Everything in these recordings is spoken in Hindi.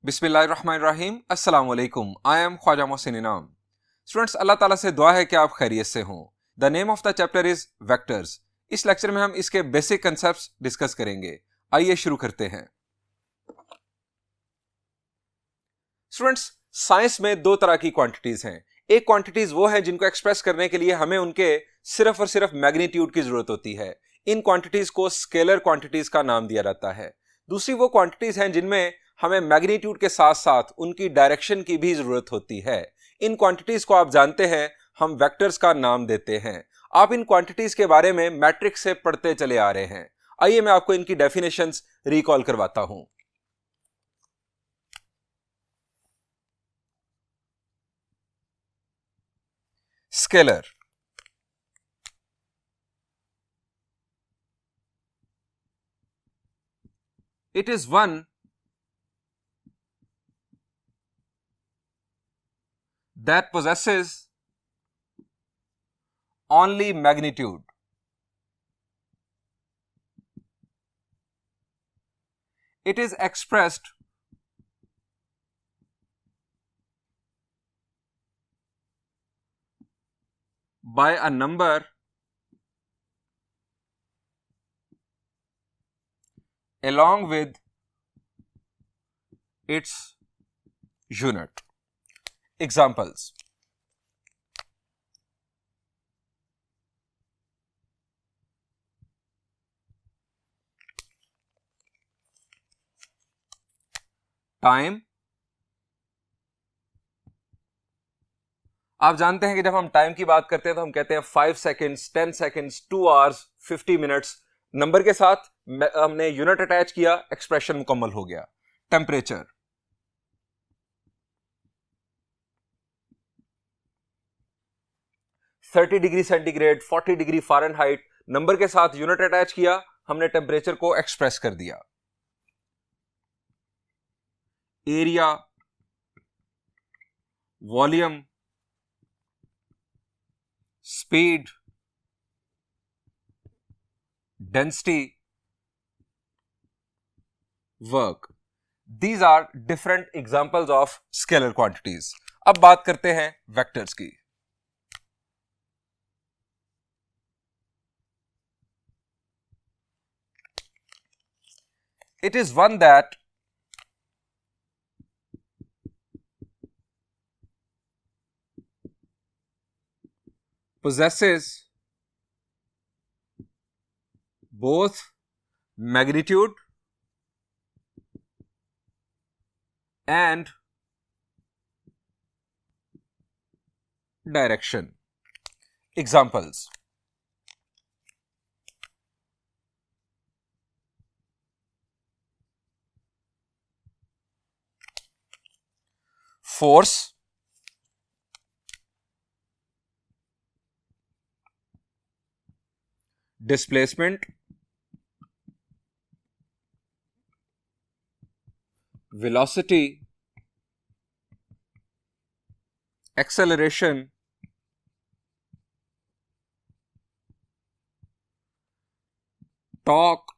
बिस्मिल्लाहिर्रहमानिर्रहीम अस्सलाम वालेकुम। आई एम ख्वाजा मोहसिन इनाम। स्टूडेंट्स, अल्लाह ताला से दुआ है कि आप खैरियत से हों। The name of the chapter is vectors. इस लेक्चर में हम इसके बेसिक कंसेप्ट्स डिस्कस करेंगे। आइए शुरू करते हैं। स्टूडेंट्स, साइंस में दो तरह की क्वांटिटीज हैं। एक क्वांटिटीज वो हैं जिनको एक्सप्रेस करने के लिए हमें उनके सिर्फ और सिर्फ मैग्नीट्यूड की जरूरत होती है। इन क्वांटिटीज को स्केलर क्वांटिटीज का नाम दिया जाता है। दूसरी वो क्वांटिटीज हैं जिनमें हमें मैग्नीट्यूड के साथ साथ उनकी डायरेक्शन की भी जरूरत होती है। इन क्वांटिटीज को आप जानते हैं, हम वेक्टर्स का नाम देते हैं। आप इन क्वांटिटीज के बारे में मैट्रिक्स से पढ़ते चले आ रहे हैं। आइए मैं आपको इनकी डेफिनेशंस रिकॉल करवाता हूं। Scalar, it is one that possesses only magnitude. It is expressed by a number along with its unit. Examples: time. आप जानते हैं कि जब हम टाइम की बात करते हैं तो हम कहते हैं 5 seconds, 10 seconds, 2 hours, 50 minutes. Number के साथ हमने यूनिट अटैच किया, एक्सप्रेशन मुकम्मल हो गया। Temperature, thirty degree centigrade, 40 degree Fahrenheit. Number के साथ यूनिट अटैच किया, हमने टेम्परेचर को एक्सप्रेस कर दिया। Area, volume, speed, density, work. These are different examples of scalar quantities. अब बात करते हैं वेक्टर्स की। It is one that possesses both magnitude and direction. Examples: force, displacement, velocity, acceleration, torque,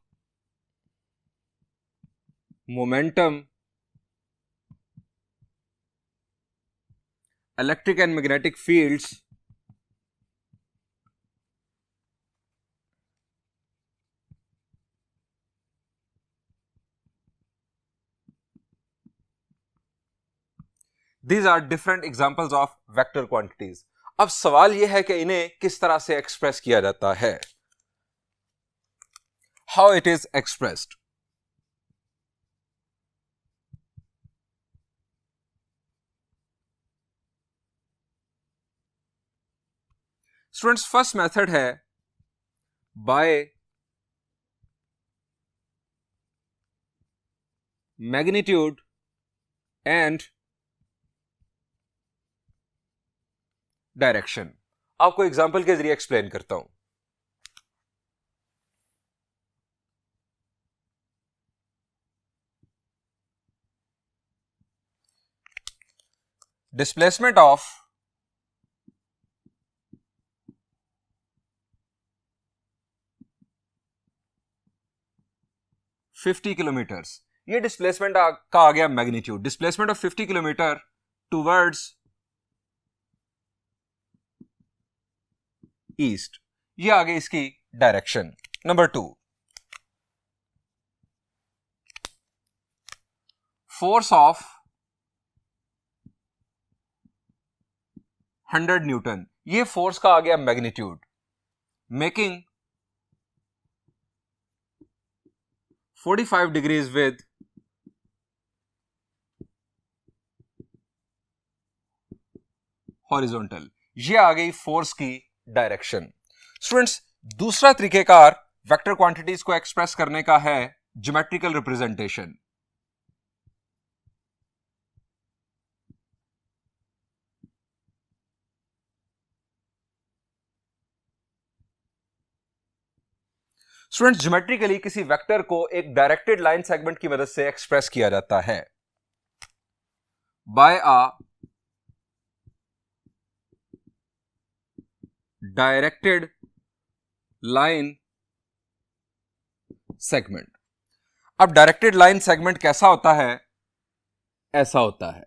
momentum, electric and magnetic fields, these are different examples of vector quantities. अब सवाल यह है कि इन्हें किस तरह से एक्सप्रेस किया जाता है। How it is expressed. Students, first method है बाय मैग्नीट्यूड एंड डायरेक्शन। आपको एग्जांपल के जरिए एक्सप्लेन करता हूं। डिस्प्लेसमेंट ऑफ 50 किलोमीटर्स, ये डिस्प्लेसमेंट का आ गया magnitude. Displacement of 50 kilometre towards east, ये आ गई इसकी direction. Number 2, force of 100 Newton, ये फोर्स का आ गया magnitude, making 45 degrees with horizontal, ये आ गई फोर्स की डायरेक्शन। स्टूडेंट्स, दूसरा तरीकेकार वेक्टर क्वांटिटीज को एक्सप्रेस करने का है ज्योमेट्रिकल रिप्रेजेंटेशन। स्टूडेंट्स, ज्योमेट्रिकली किसी वेक्टर को एक डायरेक्टेड लाइन सेगमेंट की मदद से एक्सप्रेस किया जाता है बाय अ डायरेक्टेड लाइन सेगमेंट। अब डायरेक्टेड लाइन सेगमेंट कैसा होता है? ऐसा होता है,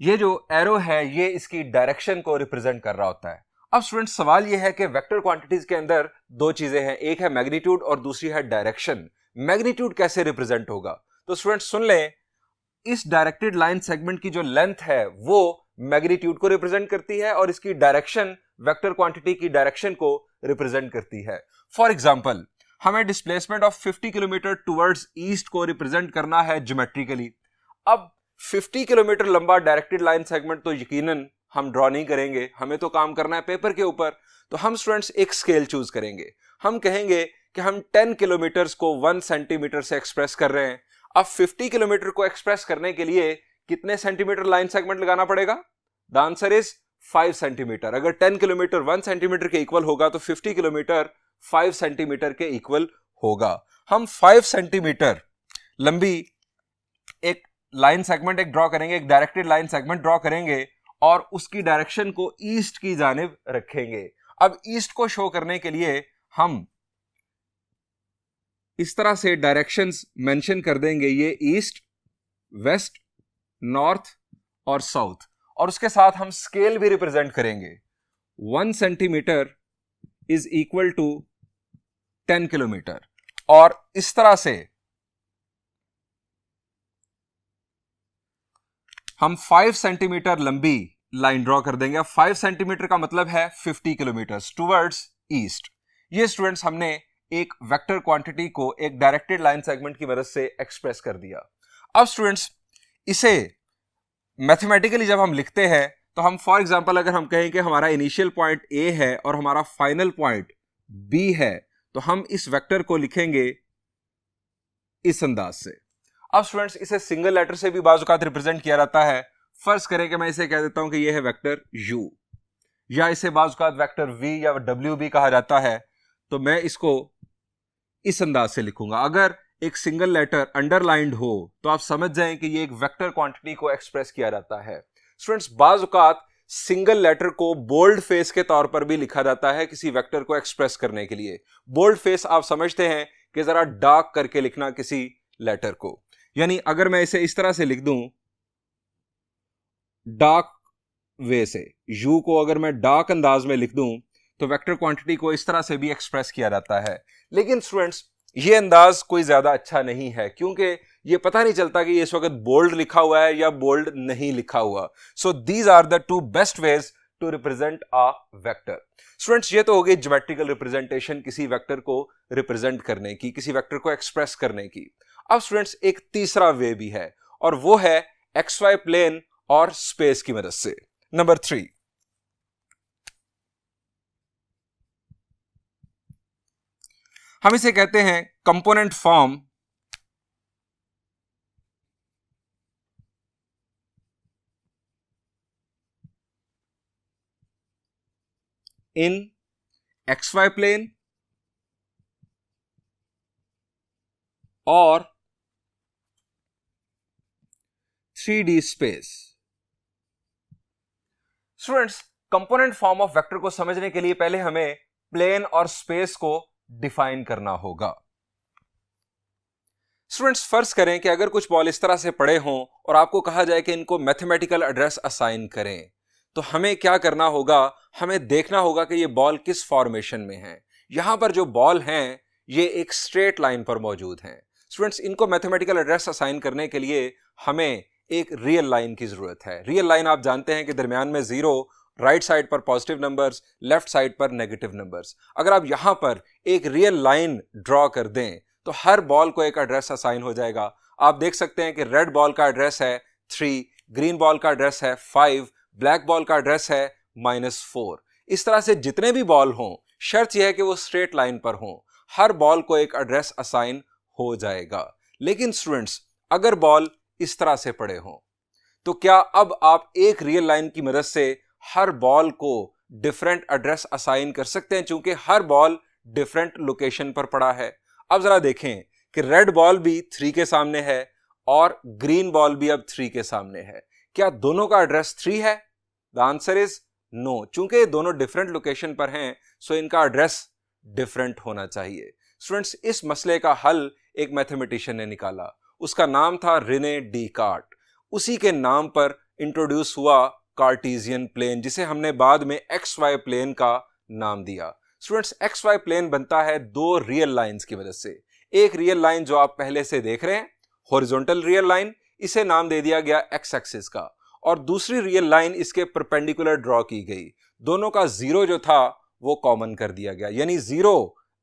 ये जो एरो है ये इसकी डायरेक्शन को रिप्रेजेंट कर रहा होता है। अब स्टूडेंट्स, सवाल ये है कि वेक्टर क्वांटिटीज के अंदर दो चीजें हैं, एक है मैग्नीट्यूड और दूसरी है डायरेक्शन। मैग्नीट्यूड कैसे रिप्रेजेंट होगा? तो स्टूडेंट्स सुन लें, इस डायरेक्टेड लाइन सेगमेंट की जो लेंथ है वो मैग्नीट्यूड को रिप्रेजेंट करती है और इसकी डायरेक्शन वेक्टर क्वांटिटी की डायरेक्शन को रिप्रेजेंट करती है। फॉर एग्जांपल, हमें displacement of 50 kilometre towards east को रिप्रेजेंट करना है ज्योमेट्रिकली। अब 50 किलोमीटर लंबा डायरेक्टेड लाइन सेगमेंट तो यकीनन हम ड्रॉ नहीं करेंगे, हमें तो काम करना है पेपर के ऊपर। तो हम स्टूडेंट्स एक स्केल चूज करेंगे। हम कहेंगे कि हम 10 किलोमीटर को 1 सेंटीमीटर से एक्सप्रेस कर रहे हैं। अब 50 किलोमीटर को एक्सप्रेस करने के लिए कितने सेंटीमीटर लाइन सेगमेंट लगाना पड़ेगा? The answer is 5 centimetre. अगर 10 किलोमीटर 1 सेंटीमीटर के इक्वल होगा तो 50 किलोमीटर 5 सेंटीमीटर के इक्वल होगा। हम 5 सेंटीमीटर लंबी एक लाइन सेगमेंट एक ड्रॉ करेंगे, एक डायरेक्टेड लाइन सेगमेंट ड्रॉ करेंगे और उसकी डायरेक्शन को ईस्ट की जानिब रखेंगे। अब ईस्ट को शो करने के लिए हम इस तरह से डायरेक्शंस मेंशन कर देंगे, ये ईस्ट, वेस्ट, नॉर्थ और साउथ, और उसके साथ हम स्केल भी रिप्रेजेंट करेंगे। 1 centimetre is equal to 10 kilometre, और इस तरह से हम 5 सेंटीमीटर लंबी लाइन ड्रॉ कर देंगे। 5 सेंटीमीटर का मतलब है 50 किलोमीटर टुवर्ड्स ईस्ट। ये स्टूडेंट्स हमने एक वेक्टर क्वांटिटी को एक डायरेक्टेड लाइन सेगमेंट की मदद से एक्सप्रेस कर दिया। अब स्टूडेंट्स, इसे मैथमेटिकली जब हम लिखते हैं तो हम फॉर एग्जांपल अगर हम कहें कि हमारा इनिशियल पॉइंट ए है और हमारा फाइनल पॉइंट बी है, तो हम इस वेक्टर को लिखेंगे इस अंदाज से। अब स्टूडेंट्स, इसे सिंगल लेटर से भी बाज़-औक़ात रिप्रेजेंट किया जाता है। फर्ज करें कि मैं इसे कह देता हूं कि यह है वेक्टर u, या इसे बाज़-औक़ात वेक्टर v या w भी कहा जाता है। तो मैं इसको इस अंदाज से लिखूंगा। अगर एक सिंगल लेटर अंडरलाइंड हो तो आप समझ जाएं कि ये एक वेक्टर क्वांटिटी को एक्सप्रेस किया जाता है। स्टूडेंट्स, बाज़-औक़ात सिंगल लेटर को बोल्ड फेस के तौर पर भी लिखा जाता है किसी वेक्टर को एक्सप्रेस करने के लिए। बोल्ड फेस आप समझते हैं कि जरा डार्क करके लिखना किसी लेटर को, यानी अगर मैं इसे इस तरह से लिख दूं डार्क वे से, u को अगर मैं डार्क अंदाज में लिख दूं तो वेक्टर क्वांटिटी को इस तरह से भी एक्सप्रेस किया जाता है। लेकिन स्टूडेंट्स, ये अंदाज कोई ज्यादा अच्छा नहीं है क्योंकि ये पता नहीं चलता कि इस वक्त बोल्ड लिखा हुआ है या बोल्ड नहीं लिखा हुआ। So these are the 2 best ways to represent a vector. Students, ये तो हो गई ज्योमेट्रिकल रिप्रेजेंटेशन किसी वेक्टर को रिप्रेजेंट करने की, किसी वेक्टर को एक्सप्रेस करने की। अब स्टूडेंट्स, एक तीसरा वे भी है और वो है XY प्लेन और स्पेस की मदद से। नंबर 3, हम इसे कहते हैं component form in XY plane और 3D space. Students, component form of vector को समझने के लिए पहले हमें प्लेन और स्पेस को डिफाइन करना होगा। स्टूडेंट्स, फर्ज करें कि अगर कुछ बॉल इस तरह से पड़े हों और आपको कहा जाए कि इनको मैथमेटिकल एड्रेस असाइन करें, तो हमें क्या करना होगा? हमें देखना होगा कि ये बॉल किस फॉर्मेशन में है। यहां पर जो बॉल हैं ये एक स्ट्रेट लाइन पर मौजूद हैं। स्टूडेंट्स, इनको मैथमेटिकल एड्रेस असाइन करने के लिए हमें एक रियल लाइन की जरूरत है। रियल लाइन आप जानते हैं कि दरमियान में जीरो, राइट साइड पर पॉजिटिव नंबर्स, लेफ्ट साइड पर नेगेटिव नंबर्स। अगर आप यहां पर एक रियल लाइन ड्रॉ कर दें तो हर बॉल को एक एड्रेस असाइन हो जाएगा। आप देख सकते हैं कि रेड बॉल का एड्रेस है 3, ग्रीन बॉल का एड्रेस है 5, ब्लैक बॉल का एड्रेस है -4। इस तरह से जितने भी बॉल हों, शर्त यह है कि वो स्ट्रेट लाइन पर हों, हर बॉल को एक एड्रेस असाइन हो जाएगा। लेकिन स्टूडेंट्स, अगर बॉल इस तरह से पड़े हों तो क्या अब आप एक रियल लाइन की मदद से हर बॉल को डिफरेंट एड्रेस असाइन कर सकते हैं, चूंकि हर बॉल डिफरेंट लोकेशन पर पड़ा है। अब जरा देखें कि रेड बॉल भी 3 के सामने है और ग्रीन बॉल भी अब 3 के सामने है। क्या दोनों का एड्रेस 3 है? The answer is no. चूंकि दोनों डिफरेंट लोकेशन पर हैं, सो इनका एड्रेस डिफरेंट होना चाहिए। स्टूडेंट्स, इस मसले का हल एक मैथमेटिशियन ने निकाला। उसका नाम था रेने डेकार्ट। उसी के नाम पर इंट्रोड्यूस हुआ कार्टेशियन प्लेन, जिसे हमने बाद में एक्स वाई प्लेन का नाम दिया। स्टूडेंट्स, एक्स वाई प्लेन बनता है दो रियल लाइंस की मदद से। एक रियल लाइन जो आप पहले से देख रहे हैं, हॉरिजॉन्टल रियल लाइन, इसे नाम दे दिया गया एक्स एक्सिस का, और दूसरी रियल लाइन इसके परपेंडिकुलर ड्रॉ की गई। दोनों का जीरो जो था वो कॉमन कर दिया गया, यानी जीरो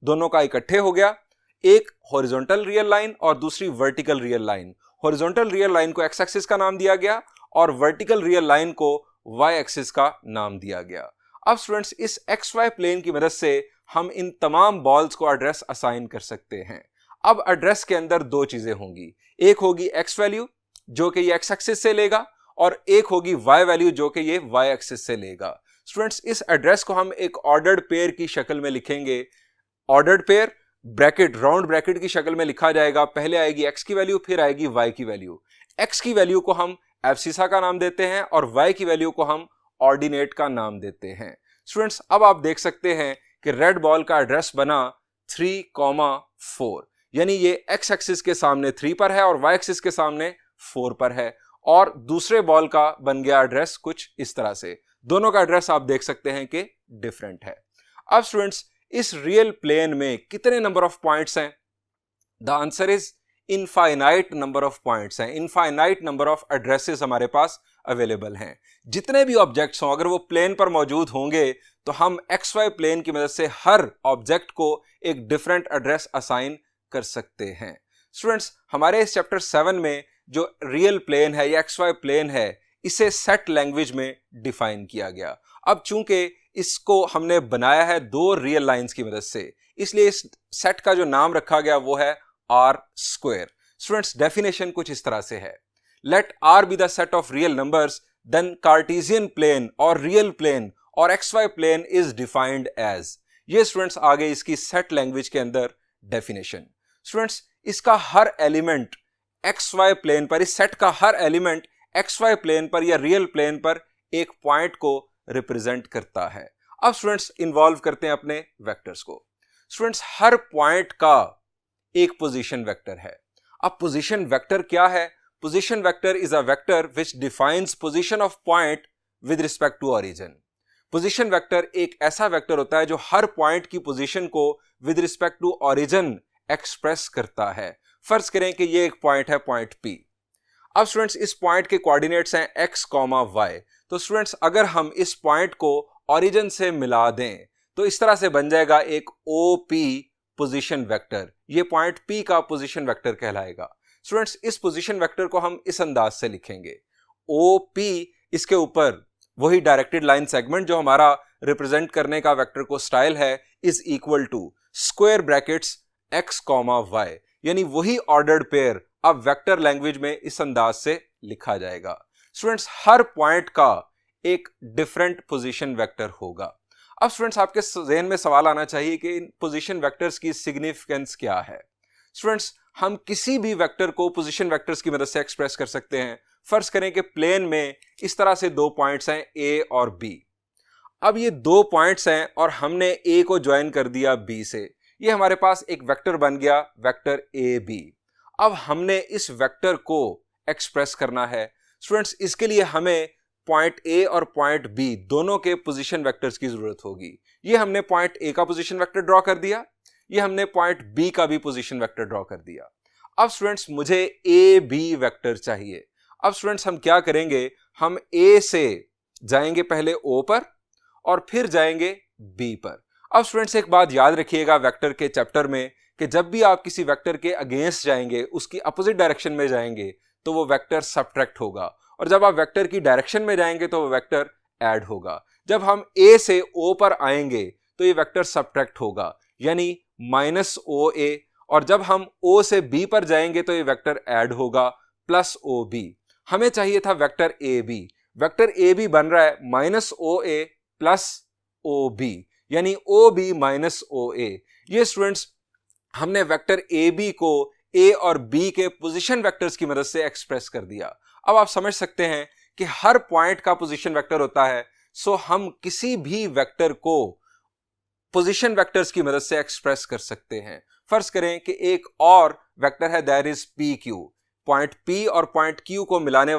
दोनों का इकट्ठे हो गया। एक हॉरिजॉन्टल रियल लाइन और दूसरी vertical real line. Horizontal real line को एक्स एक्सिस का नाम दिया गया और वर्टिकल रियल लाइन को वाई एक्सिस का नाम दिया गया। अब स्टूडेंट्स, इस एक्स वाई प्लेन की मदद से हम इन तमाम बॉल्स को एड्रेस असाइन कर सकते हैं। अब एड्रेस के अंदर दो चीजें होंगी, एक होगी एक्स वैल्यू जो कि ये एक्स एक्सिस से लेगा, और एक होगी वाई वैल्यू जो कि ये वाई एक्सिस से लेगा। स्टूडेंट्स, इस एड्रेस को हम एक ऑर्डर्ड पेयर की शक्ल में लिखेंगे। Ordered pair bracket, round bracket की शक्ल में लिखा जाएगा। पहले आएगी एक्स की वैल्यू, फिर आएगी वाई की वैल्यू। एक्स की वैल्यू को हम एब्सिसा का नाम देते हैं और वाई की वैल्यू को हम ऑर्डिनेट का नाम देते हैं। स्टूडेंट्स, अब आप देख सकते हैं कि रेड बॉल का एड्रेस बना 3,4, यानी ये एक्स एक्सिस के सामने 3 पर है और वाई एक्सिस के सामने 4 पर है। और दूसरे बॉल का बन गया एड्रेस कुछ इस तरह से। दोनों का एड्रेस आप देख सकते हैं कि डिफरेंट है। अब स्टूडेंट्स, इस रियल प्लेन में कितने नंबर ऑफ पॉइंट्स हैं? The answer is infinite number of points हैं। इनफाइनाइट नंबर ऑफ एड्रेसेस हमारे पास अवेलेबल हैं। जितने भी ऑब्जेक्ट्स हों, अगर वो प्लेन पर मौजूद होंगे तो हम एक्स वाई प्लेन की मदद से हर ऑब्जेक्ट को एक डिफरेंट एड्रेस असाइन कर सकते हैं। स्टूडेंट्स, हमारे इस चैप्टर 7 में जो रियल प्लेन है या एक्स वाई प्लेन है, इसे सेट लैंग्वेज में डिफाइन किया गया। अब चूंकि इसको हमने बनाया है दो रियल लाइंस की मदद से, इसलिए इस सेट का जो नाम रखा गया वो है आर स्क्वायर। स्टूडेंट्स, डेफिनेशन कुछ इस तरह से है, let R be the set of real numbers, then Cartesian plane और रियल प्लेन और X Y plane is defined as. ये स्टूडेंट्स आगे इसकी सेट लैंग्वेज के अंदर डेफिनेशन। स्टूडेंट्स, इसका हर एलिमेंट एक्स वाई प्लेन पर, इस सेट का हर एलिमेंट एक्स वाई प्लेन पर या रियल प्लेन पर एक पॉइंट को रिप्रेजेंट करता है। अब स्टूडेंट्स, इन्वॉल्व करते हैं अपने वेक्टर्स को। स्टूडेंट्स, हर पॉइंट का एक पोजीशन वेक्टर है। अब पोजीशन वेक्टर क्या है? Position vector is a vector which defines position of point with respect to origin. Position vector एक ऐसा वेक्टर होता है जो हर पॉइंट की पोजीशन को with respect to origin express करता है। फर्ज करें कि ये एक पॉइंट है, पॉइंट P। अब स्टूडेंट्स, इस पॉइंट के कोऑर्डिनेट्स हैं x, y। तो स्टूडेंट्स, अगर हम इस पॉइंट को ओरिजिन से मिला दें तो इस तरह से बन जाएगा एक OP पोजीशन वेक्टर। ये पॉइंट P का पोजीशन वेक्टर कहलाएगा। स्टूडेंट्स, इस पोजीशन वेक्टर को हम इस अंदाज से लिखेंगे, OP, इसके ऊपर वही डायरेक्टेड लाइन सेगमेंट जो हमारा रिप्रेजेंट करने का वेक्टर को स्टाइल है, is equal to square brackets x, y, यानी वही ऑर्डर्ड पेयर अब वेक्टर लैंग्वेज में इस अंदाज से लिखा जाएगा। स्टूडेंट्स, हर पॉइंट का एक डिफरेंट पोजीशन वेक्टर होगा। अब स्टूडेंट्स, आपके ज़हन में सवाल आना चाहिए कि इन पोजीशन वेक्टर्स की सिग्निफिकेंस क्या है। स्टूडेंट्स, हम किसी भी वेक्टर को पोजीशन वेक्टर्स की मदद से एक्सप्रेस कर सकते हैं। फर्ज करें कि प्लेन में इस तरह से दो पॉइंट्स हैं A और B। अब ये दो पॉइंट्स हैं और हमने A को ज्वाइन कर दिया B से, ये हमारे पास एक वेक्टर बन गया, वेक्टर AB। अब हमने इस वेक्टर को एक्सप्रेस करना है। स्टूडेंट्स, इसके लिए हमें पॉइंट ए और पॉइंट बी दोनों के पोजीशन वेक्टर्स की जरूरत होगी। ये हमने पॉइंट ए का पोजीशन वेक्टर ड्रॉ कर दिया, ये हमने पॉइंट बी का भी पोजीशन वेक्टर ड्रॉ कर दिया। अब स्टूडेंट्स, मुझे ए बी वेक्टर चाहिए। अब स्टूडेंट्स, हम क्या करेंगे, हम ए से जाएंगे पहले ओ पर और फिर जाएंगे बी पर। अब स्टूडेंट्स, एक बात याद रखिएगा वेक्टर के चैप्टर में कि जब भी आप किसी वेक्टर के अगेंस्ट जाएंगे, उसकी अपोजिट डायरेक्शन में जाएंगे, तो वो वेक्टर सबट्रैक्ट होगा, और जब आप वेक्टर की डायरेक्शन में जाएंगे तो वो वेक्टर ऐड होगा। जब हम ए से ओ पर आएंगे तो ये वेक्टर सबट्रैक्ट होगा, यानी माइनस ओ ए, और जब हम ओ से बी पर जाएंगे तो ये वेक्टर ऐड होगा प्लस ओ बी। हमें चाहिए था vector A B. Vector A B बन रहा है minus O A plus O B, यानी ओ बी माइनस ओ ए। ये स्टूडेंट्स, हमने वेक्टर ए बी को ए और बी के पोजीशन वेक्टर्स की मदद से एक्सप्रेस कर दिया। अब आप समझ सकते हैं कि हर पॉइंट का पोजीशन वेक्टर होता है, सो हम किसी भी वेक्टर को पोजीशन वेक्टर्स की मदद से एक्सप्रेस कर सकते हैं। फर्ज करें कि एक और वेक्टर है, that is P Q. Point P और पॉइंट क्यू को मिलाने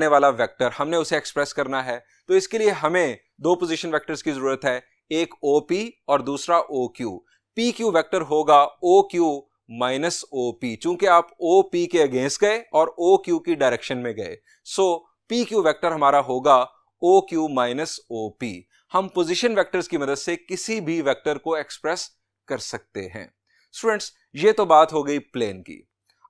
वाला वेक्टर, हमने उसे एक्सप्रेस करना है। तो इसके लिए हमें दो पोजीशन वेक्टर्स की जरूरत है, एक ओ पी और दूसरा O Q. P Q vector होगा O Q minus O P, चूंकि आप ओ पी के अगेंस्ट गए और ओ क्यू की डायरेक्शन में गए, सो पी क्यू वेक्टर हमारा होगा O Q minus O P. हम पोजीशन वेक्टर्स की मदद से किसी भी वेक्टर को एक्सप्रेस कर सकते हैं। स्टूडेंट्स, ये तो बात हो गई प्लेन की।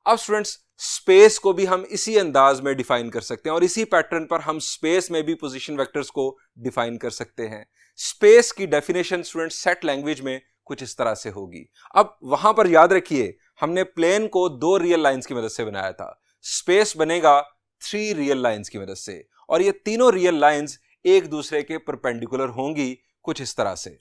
अब स्टूडेंट्स, स्पेस को भी हम इसी अंदाज में डिफाइन कर सकते हैं, और इसी पैटर्न पर हम स्पेस में भी पोजीशन वेक्टर्स को डिफाइन कर सकते हैं। स्पेस की डेफिनेशन स्टूडेंट्स सेट लैंग्वेज में कुछ इस तरह से होगी। अब वहां पर याद रखिए, हमने प्लेन को दो रियल लाइंस की मदद से बनाया था, स्पेस बनेगा 3 रियल लाइंस की मदद से, और ये तीनों रियल लाइंस एक दूसरे के परपेंडिकुलर होंगी कुछ इस तरह से।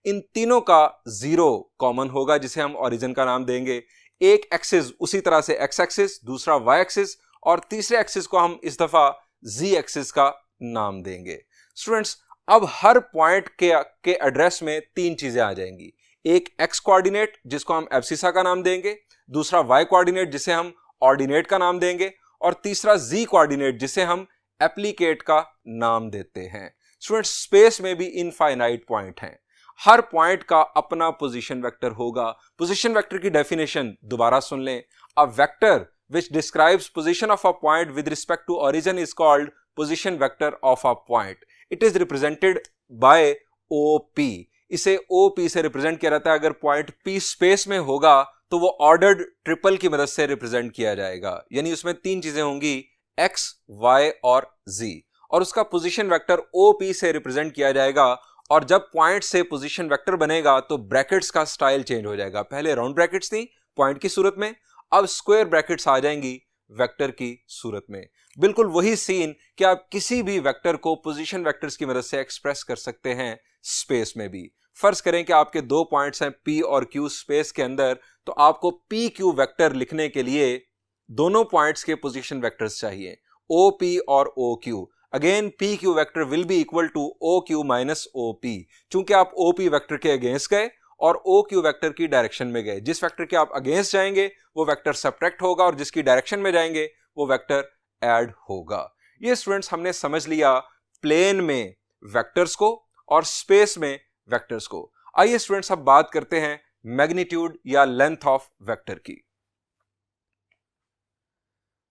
इन तीनों का जीरो कॉमन होगा, जिसे हम ओरिजिन का नाम देंगे। एक एक्सिस उसी तरह से एक्स एक्सिस, दूसरा वाई एक्सिस, और तीसरे एक्सिस को हम इस दफा जी एक्सिस का नाम देंगे। स्टूडेंट्स, अब हर पॉइंट के एड्रेस में 3 चीजें आ जाएंगी। एक एक्स कोऑर्डिनेट जिसको हम एब्सिसा का नाम देंगे, दूसरा वाई कोऑर्डिनेट जिसे हम ऑर्डिनेट का नाम देंगे, और तीसरा जी कोऑर्डिनेट जिसे हम एप्लीकेट का नाम देते हैं। स्टूडेंट्स, स्पेस में भी इनफाइनाइट पॉइंट हैं, हर पॉइंट का अपना पोजीशन वेक्टर होगा। पोजीशन वेक्टर की डेफिनेशन दोबारा सुन लें, a vector which describes position of a point with respect to origin is called position vector of a point. It is represented by OP. इसे OP से रिप्रेजेंट किया जाता है। अगर पॉइंट P स्पेस में होगा तो वो ऑर्डर्ड ट्रिपल की मदद से रिप्रेजेंट किया जाएगा, यानी उसमें 3 चीजें होंगी, X, Y और Z, और उसका पोजीशन वेक्टर OP से रिप्रेजेंट किया जाएगा। और जब पॉइंट से पोजीशन वेक्टर बनेगा तो ब्रैकेट्स का स्टाइल चेंज हो जाएगा। पहले राउंड ब्रैकेट्स थी पॉइंट की सूरत में, अब स्क्वायर ब्रैकेट्स आ जाएंगी वेक्टर की सूरत में। बिल्कुल वही सीन कि आप किसी भी वेक्टर को पोजीशन वेक्टर्स की मदद से एक्सप्रेस कर सकते हैं स्पेस में भी। फर्ज करें कि आपके 2 पॉइंट्स हैं P और Q स्पेस के अंदर, तो आपको PQ वेक्टर लिखने के लिए दोनों पॉइंट्स के पोजीशन वेक्टर्स चाहिए, OP और OQ। Again PQ vector will be equal to OQ minus OP। चूंकि आप OP वेक्टर के अगेंस्ट गए और OQ वेक्टर की डायरेक्शन में गए, जिस वेक्टर के आप अगेंस्ट जाएंगे वो वेक्टर सबट्रैक्ट होगा, और जिसकी डायरेक्शन में जाएंगे वो वेक्टर ऐड होगा। ये स्टूडेंट्स, हमने समझ लिया प्लेन में वेक्टर्स को और स्पेस में वेक्टर्स को। आइए स्टूडेंट्स, अब बात करते हैं मैग्नीट्यूड या लेंथ ऑफ वेक्टर की।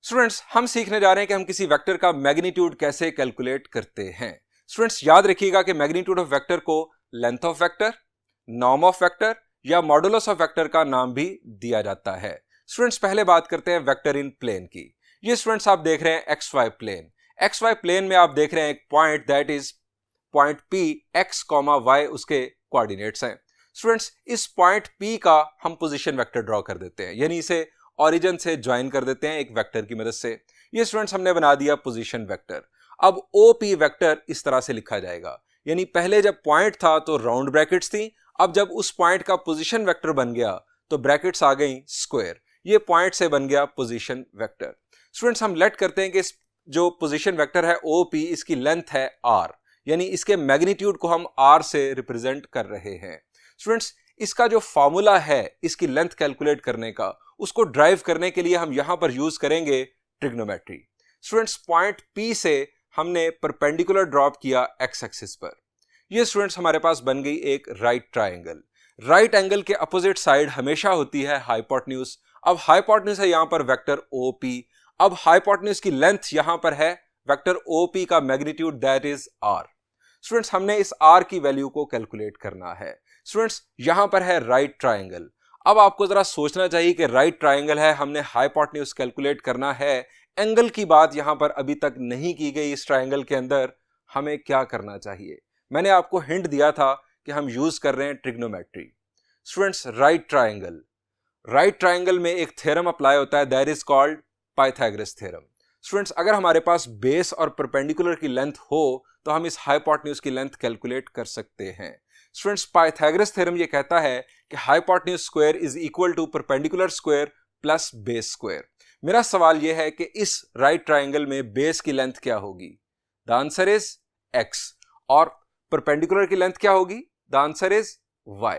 स्टूडेंट्स, हम सीखने जा रहे हैं कि हम किसी वेक्टर का मैग्नीट्यूड कैसे कैलकुलेट करते हैं। स्टूडेंट्स, याद रखिएगा कि मैग्नीट्यूड ऑफ वेक्टर को length of vector, norm of vector या मॉडुलस ऑफ वेक्टर का नाम भी दिया जाता है। स्टूडेंट्स, पहले बात करते हैं वेक्टर इन प्लेन की। ये स्टूडेंट्स आप देख रहे हैं X Y plane. X Y plane में आप देख रहे हैं एक point, that is point P, x, y उसके कोऑर्डिनेट्स हैं। स्टूडेंट्स, इस पॉइंट P का हम पोजीशन वेक्टर ड्रॉ कर देते हैं, यानी इसे ओरिजिन से ज्वाइन कर देते हैं एक वेक्टर की मदद से। ये स्टूडेंट्स हमने बना दिया पोजीशन वेक्टर। अब OP वेक्टर इस तरह से लिखा जाएगा, यानी पहले जब पॉइंट था तो राउंड ब्रैकेट्स थी, अब जब उस पॉइंट का पोजीशन वेक्टर बन गया तो ब्रैकेट्स आ गई स्क्वायर, ये पॉइंट से बन गया पोजीशन वेक्टर। स्टूडेंट्स, हम लेट करते हैं कि जो पोजीशन वेक्टर है OP, इसकी लेंथ है R, यानी इसके मैग्नीट्यूड को हम R से रिप्रेजेंट कर रहे हैं। स्टूडेंट्स, इसका जो फॉर्मूला है इसकी लेंथ कैलकुलेट करने का, उसको ड्राइव करने के लिए हम यहां पर यूज करेंगे ट्रिग्नोमेट्री। स्टूडेंट्स, पॉइंट P से हमने परपेंडिकुलर ड्रॉप किया एक्स एक्सिस पर। ये स्टूडेंट्स हमारे पास बन गई एक राइट ट्राइंगल। राइट एंगल के अपोजिट साइड हमेशा होती है हाइपोटेन्यूज। अब हाइपोटेन्यूज है यहां पर वेक्टर OP। अब हाइपोटेन्यूज की लेंथ यहां पर है वेक्टर OP का magnitude, that is R। Students, हमने इस R की वैल्यू को कैलकुलेट करना है। स्टूडेंट्स, यहां पर है राइट ट्राइंगल। अब आपको जरा सोचना चाहिए कि राइट ट्राइंगल है, हमने हाइपोटेन्यूज कैलकुलेट करना है, एंगल की बात यहां पर अभी तक नहीं की गई। इस ट्राइंगल के अंदर हमें क्या करना चाहिए? मैंने आपको हिंट दिया था कि हम यूज कर रहे हैं ट्रिग्नोमेट्री। स्टूडेंट्स, राइट ट्राइंगल में एक थ्योरम अप्लाई होता है, that is called Pythagoras theorem. Students, अगर हमारे पास बेस और परपेंडिकुलर की लेंथ हो तो हम इस हाइपोटेन्यूज की लेंथ कैलकुलेट कर सकते हैं। स्टूडेंट्स, पाइथागोरस थ्योरम ये कहता है कि hypotenuse square is equal to perpendicular square plus base square. मेरा सवाल यह है कि इस राइट ट्राइंगल में बेस की लेंथ क्या होगी? The answer is x। और परपेंडिकुलर की लेंथ क्या होगी? The answer is y।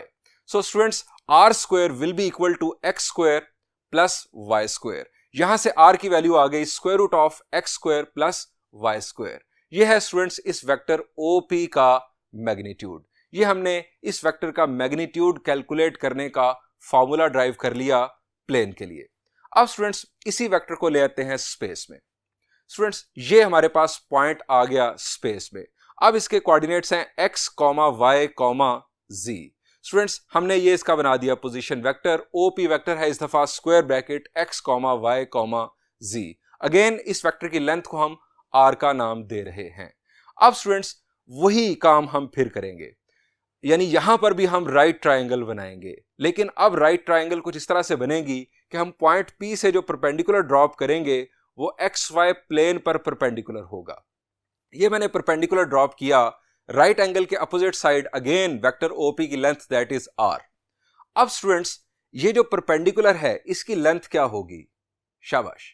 So students, r square will be equal to x square plus y square. यहां से r की वैल्यू आ गई square root of x square plus y square. यह है स्टूडेंट्स इस वेक्टर OP का मैग्नीट्यूड। ये हमने इस वेक्टर का मैग्नीट्यूड कैलकुलेट करने का फॉर्मूला ड्राइव कर लिया प्लेन के लिए। अब स्टूडेंट्स, इसी वेक्टर को ले आते हैं स्पेस में। स्टूडेंट्स, ये हमारे पास पॉइंट आ गया स्पेस में। अब इसके कोऑर्डिनेट्स हैं x, y, z। स्टूडेंट्स, हमने ये इसका बना दिया पोजीशन वेक्टर। OP वेक्टर है इस दफा square bracket x, y, z। Again इस वेक्टर की लेंथ को हम r का नाम दे रहे हैं। अब स्टूडेंट्स, वही काम हम फिर करेंगे, यानी यहां पर भी हम राइट ट्राइंगल बनाएंगे, लेकिन अब राइट ट्राइंगल कुछ इस तरह से बनेगी कि हम पॉइंट P से जो परपेंडिकुलर ड्रॉप करेंगे वो XY प्लेन पर परपेंडिकुलर होगा। ये मैंने परपेंडिकुलर ड्रॉप किया राइट एंगल के opposite side, again vector OP की लेंथ दैट इज R। अब स्टूडेंट्स, ये जो परपेंडिकुलर है इसकी लेंथ क्या होगी? शाबाश,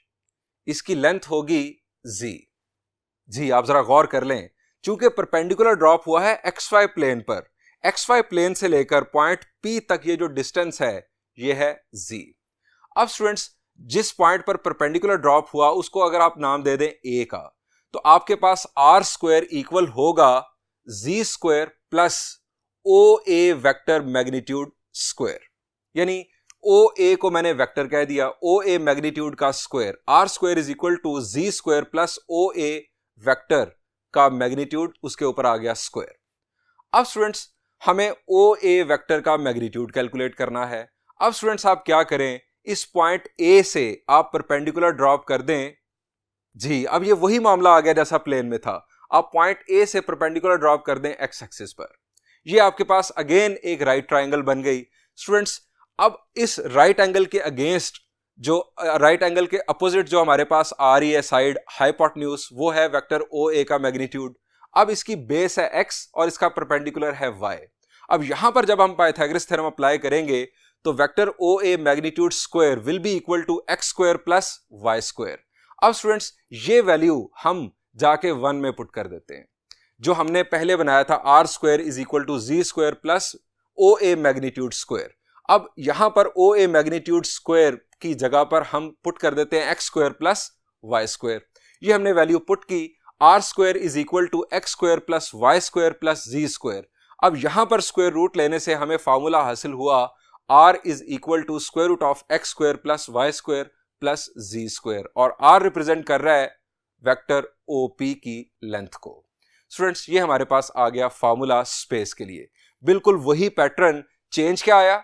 इसकी लेंथ होगी Z। जी, आप जरा गौर कर लें, चूंकि परपेंडिकुलर ड्रॉप हुआ है XY प्लेन पर, XY प्लेन से लेकर पॉइंट P तक ये जो डिस्टेंस है ये है Z। अब स्टूडेंट्स, जिस पॉइंट पर परपेंडिकुलर ड्रॉप हुआ उसको अगर आप नाम दे दें A का, तो आपके पास R स्क्वायर इक्वल होगा Z square plus OA vector magnitude square. यानी OA को मैंने वेक्टर कह दिया, OA मैग्नीट्यूड का square, R square is equal to Z square plus OA vector का मैग्नीट्यूड, उसके ऊपर आ गया स्क्वायर। अब स्टूडेंट्स, हमें OA वेक्टर का मैग्नीट्यूड कैलकुलेट करना है। अब स्टूडेंट्स, आप क्या करें, इस पॉइंट A से आप परपेंडिकुलर ड्रॉप कर दें। जी, अब ये वही मामला आ गया जैसा प्लेन में था। आप पॉइंट A से परपेंडिकुलर ड्रॉप कर दें x एक्सिस पर। ये आपके पास अगेन एक राइट ट्राइंगल बन गई। स्टूडेंट्स, अब इस राइट एंगल के अगेंस्ट, जो राइट एंगल के अपोजिट जो हमारे पास आ रही है साइड हाइपोटेन्यूज, वो है वेक्टर OA का मैग्नीट्यूड। अब इसकी बेस है x और इसका परपेंडिकुलर है y। अब यहां पर जब हम पाइथागोरस थ्योरम अप्लाई करेंगे तो vector OA magnitude square will be equal to x square plus y square. अब स्टूडेंट्स, ये वैल्यू हम जाके 1 में पुट कर देते हैं। जो हमने पहले बनाया था R square is equal to Z square plus OA magnitude square, अब यहां पर OA मैग्नीट्यूड स्क्वायर की जगह पर हम पुट कर देते हैं x square plus y square. ये हमने वैल्यू पुट की, R square is equal to x square plus y square plus Z square. अब यहां पर स्क्वायर रूट लेने से हमें फॉर्मूला हासिल हुआ R is equal to square root of x square plus y square plus Z square, और R रिप्रेजेंट कर रहा है वेक्टर OP की लेंथ को। स्टूडेंट्स, ये हमारे पास आ गया फॉर्मूला स्पेस के लिए। बिल्कुल वही पैटर्न, चेंज क्या आया?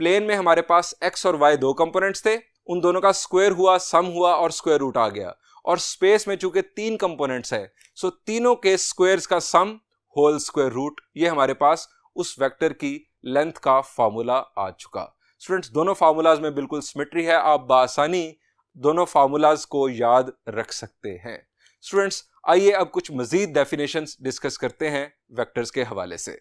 प्लेन में हमारे पास x और y दो कंपोनेंट्स थे, उन दोनों का स्क्वायर हुआ, सम हुआ और स्क्वायर रूट आ गया। और स्पेस में चूंकि 3 कंपोनेंट्स है, सो तीनों के स्क्वायर्स का सम होल स्क्वायर रूट, ये हमारे पास उस वेक्टर की लेंथ का फॉर्मूला आ चुका। स्टूडेंट्स, दोनों फार्मूलाज में बिल्कुल सिमेट्री है, आप बासानी दोनों फार्मूलाज को याद रख सकते हैं। स्टूडेंट्स, आइए अब कुछ मजीद डेफिनेशंस डिस्कस करते हैं वेक्टर्स के हवाले से।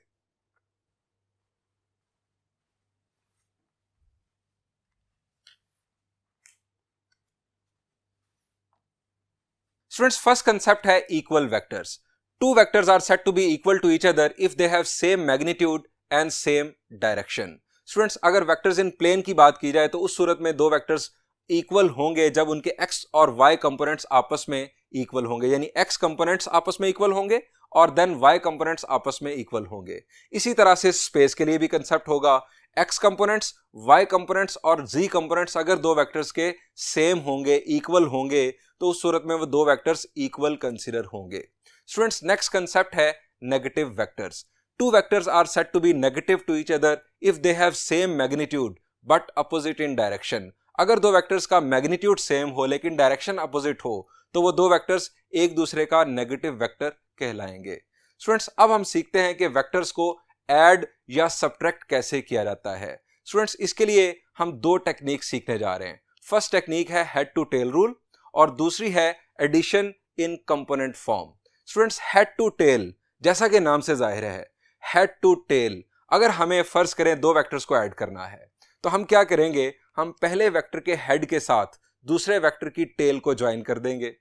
स्टूडेंट्स, फर्स्ट कंसेप्ट है equal vectors. Two vectors are said to be equal to each other if they have same magnitude and same direction. Students अगर वेक्टर्स इन प्लेन की बात की जाए तो उस सूरत में दो वेक्टर्स इक्वल होंगे जब उनके x और y कंपोनेंट्स आपस में इक्वल होंगे, यानी x कंपोनेंट्स आपस में इक्वल होंगे और देन y कंपोनेंट्स आपस में इक्वल होंगे। इसी तरह से स्पेस के लिए भी कंसेप्ट होगा, x कंपोनेंट्स, y कंपोनेंट्स और z कंपोनेंट्स अगर दो वेक्टर्स के सेम होंगे, इक्वल होंगे, तो उस सूरत में वो दो वेक्टर्स इक्वल कंसीडर होंगे। स्टूडेंट्स नेक्स्ट कंसेप्ट है negative vectors. Two vectors are said to be negative to each other if they have same magnitude but opposite in direction। अगर दो वेक्टर्स का मैग्नीट्यूड सेम हो लेकिन डायरेक्शन अपोजिट हो तो वो दो वेक्टर्स एक दूसरे का नेगेटिव वेक्टर कहलाएंगे। स्टूडेंट्स अब हम सीखते हैं कि वेक्टर्स को ऐड या सब्ट्रैक्ट कैसे किया जाता है। स्टूडेंट्स इसके लिए हम दो टेक्निक सीखने जा रहे हैं। फर्स्ट टेक्निक है हेड टू टेल रूल और दूसरी है addition in component form. Students head to tail जैसा कि नाम से जाहिर है, हेड टू टेल, अगर हमें फर्ज करें दो वेक्टर्स को ऐड करना है तो हम क्या करेंगे, हम पहले वेक्टर के हेड के साथ दूसरे वेक्टर की टेल को ज्वाइन कर देंगे।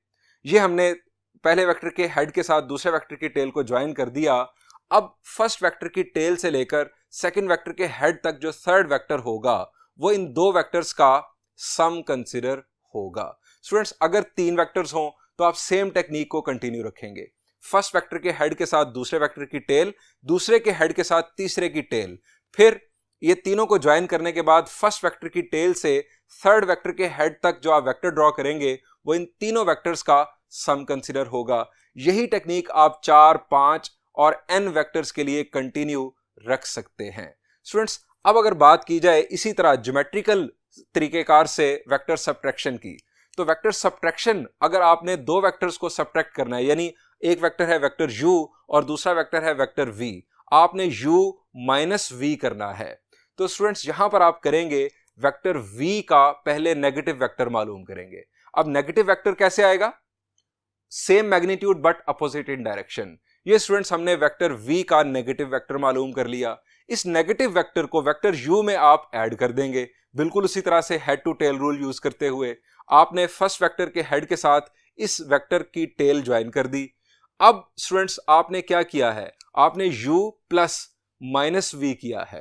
ये हमने पहले वेक्टर के हेड के साथ दूसरे वेक्टर की टेल को ज्वाइन कर दिया। अब फर्स्ट वेक्टर की टेल से लेकर सेकंड वेक्टर के हेड तक जो थर्ड वेक्टर होगा वो इन दो वेक्टर्स का सम कंसीडर होगा। स्टूडेंट्स अगर तीन वेक्टर्स हों तो आप सेम टेक्निक को कंटिन्यू रखेंगे, फर्स्ट वेक्टर के हेड के साथ दूसरे वेक्टर की टेल, दूसरे के हेड के साथ तीसरे की टेल, फिर ये तीनों को ज्वाइन करने के बाद फर्स्ट वेक्टर की टेल से थर्ड वेक्टर के हेड तक जो आप वेक्टर ड्रॉ करेंगे वो इन तीनों वेक्टर्स का सम कंसीडर होगा। यही टेक्निक आप 4, 5 और n वेक्टर्स के लिए कंटिन्यू रख सकते हैं। स्टूडेंट्स अब अगर बात की जाए इसी तरह ज्योमेट्रिकल तरीकेकार से वेक्टर सब्ट्रैक्शन की, तो वेक्टर सब्ट्रैक्शन अगर आपने दो वेक्टर्स को सब्ट्रैक्ट करना है, यानी एक वेक्टर है वेक्टर u और दूसरा वेक्टर है वेक्टर v, आपने u माइनस v करना है, तो स्टूडेंट्स यहां पर आप करेंगे वेक्टर v का पहले नेगेटिव वेक्टर मालूम करेंगे। अब नेगेटिव वेक्टर कैसे आएगा, same magnitude but opposite in direction. ये स्टूडेंट्स हमने वेक्टर v का नेगेटिव वेक्टर मालूम कर लिया। इस नेगेटिव वेक्टर को वेक्टर u में आप ऐड कर देंगे, बिल्कुल उसी तरह से head to tail rule use करते हुए आपने फर्स्ट वेक्टर के हेड के साथ इस वेक्टर की टेल ज्वाइन कर दी। अब स्टूडेंट्स आपने क्या किया है, आपने u प्लस माइनस v किया है।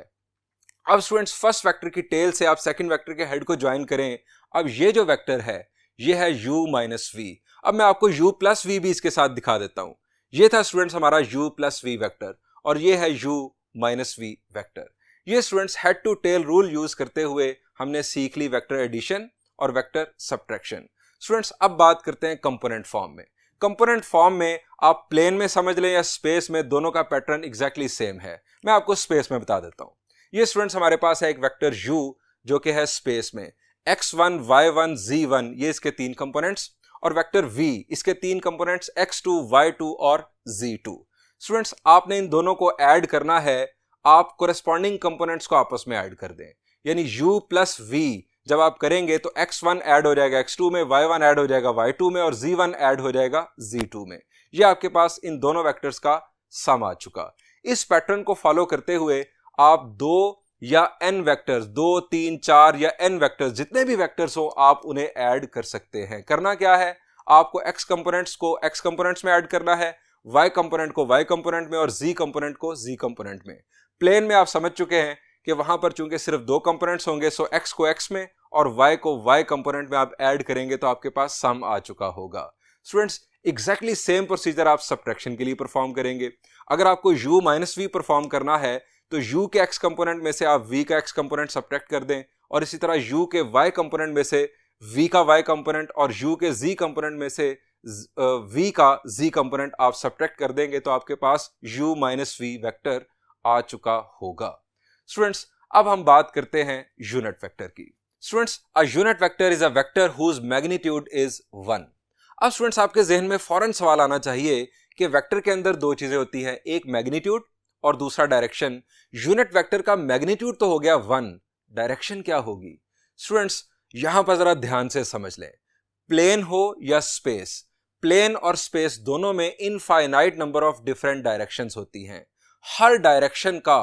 अब स्टूडेंट्स फर्स्ट वेक्टर की टेल से आप सेकंड वेक्टर के हेड को ज्वाइन करें। अब ये जो वेक्टर है ये है u माइनस v। अब मैं आपको u प्लस v भी इसके साथ दिखा देता हूं। ये था स्टूडेंट्स हमारा u प्लस v वेक्टर और ये है u माइनस v वेक्टर। ये students head to tail rule use करते हुए हमने सीख ली वेक्टर एडिशन और वेक्टर सब्ट्रैक्शन। स्टूडेंट्स अब बात करते हैं कंपोनेंट फॉर्म में। कंपोनेंट फॉर्म में आप प्लेन में समझ लें या स्पेस में, दोनों का पैटर्न एग्जैक्टली सेम है। मैं आपको स्पेस में बता देता हूं। ये स्टूडेंट्स हमारे पास है एक वेक्टर u जो कि है स्पेस में x1, y1, z1, ये इसके तीन कंपोनेंट्स, और वेक्टर v इसके तीन कंपोनेंट्स x2, y2 और z2। स्टूडेंट्स आपने इन दोनों को ऐड करना है, आप कोरेस्पॉन्डिंग कंपोनेंट्स को आपस में ऐड कर दें, यानी u प्लस v जब आप करेंगे तो x1 ऐड हो जाएगा x2 में, y1 ऐड हो जाएगा y2 में और z1 ऐड हो जाएगा z2 में। ये आपके पास इन दोनों वेक्टर्स का सम आ चुका। इस पैटर्न को फॉलो करते हुए आप दो या n वेक्टर्स, 2, 3, 4 या n वेक्टर्स, जितने भी वेक्टर्स हो आप उन्हें ऐड कर सकते हैं। करना क्या है, आपको x कंपोनेंट्स को x कंपोनेंट्स में ऐड करना है, y कंपोनेंट को y कंपोनेंट में और z कंपोनेंट को z कंपोनेंट में। प्लेन में आप समझ चुके हैं कि वहां पर चूंकि सिर्फ दो कंपोनेंट्स होंगे, सो x को x में और y को y कंपोनेंट में आप ऐड करेंगे तो आपके पास सम आ चुका होगा। स्टूडेंट्स एग्जैक्टली सेम प्रोसीजर आप सब्ट्रैक्शन के लिए परफॉर्म करेंगे। अगर आपको u माइनस v परफॉर्म करना है तो u के x कंपोनेंट में से आप v का x कंपोनेंट सब्ट्रैक्ट कर दें, और इसी तरह u के y कंपोनेंट में से v का y कंपोनेंट और u के z कंपोनेंट में से v का z कंपोनेंट आप सब्ट्रैक्ट कर देंगे तो आपके पास u माइनस v वेक्टर आ चुका होगा। स्टूडेंट्स अब हम बात करते हैं यूनिट वेक्टर की। Students a unit vector is a vector whose magnitude is 1। अब स्टूडेंट्स आपके जहन में फौरन सवाल आना चाहिए कि वेक्टर के अंदर दो चीजें होती हैं, एक मैग्नीट्यूड और दूसरा डायरेक्शन। यूनिट वेक्टर का मैग्नीट्यूड तो हो गया 1, डायरेक्शन क्या होगी? स्टूडेंट्स यहां पर जरा ध्यान से समझ लें, प्लेन हो या स्पेस, प्लेन और स्पेस दोनों में infinite number of different directions होती हैं। हर डायरेक्शन का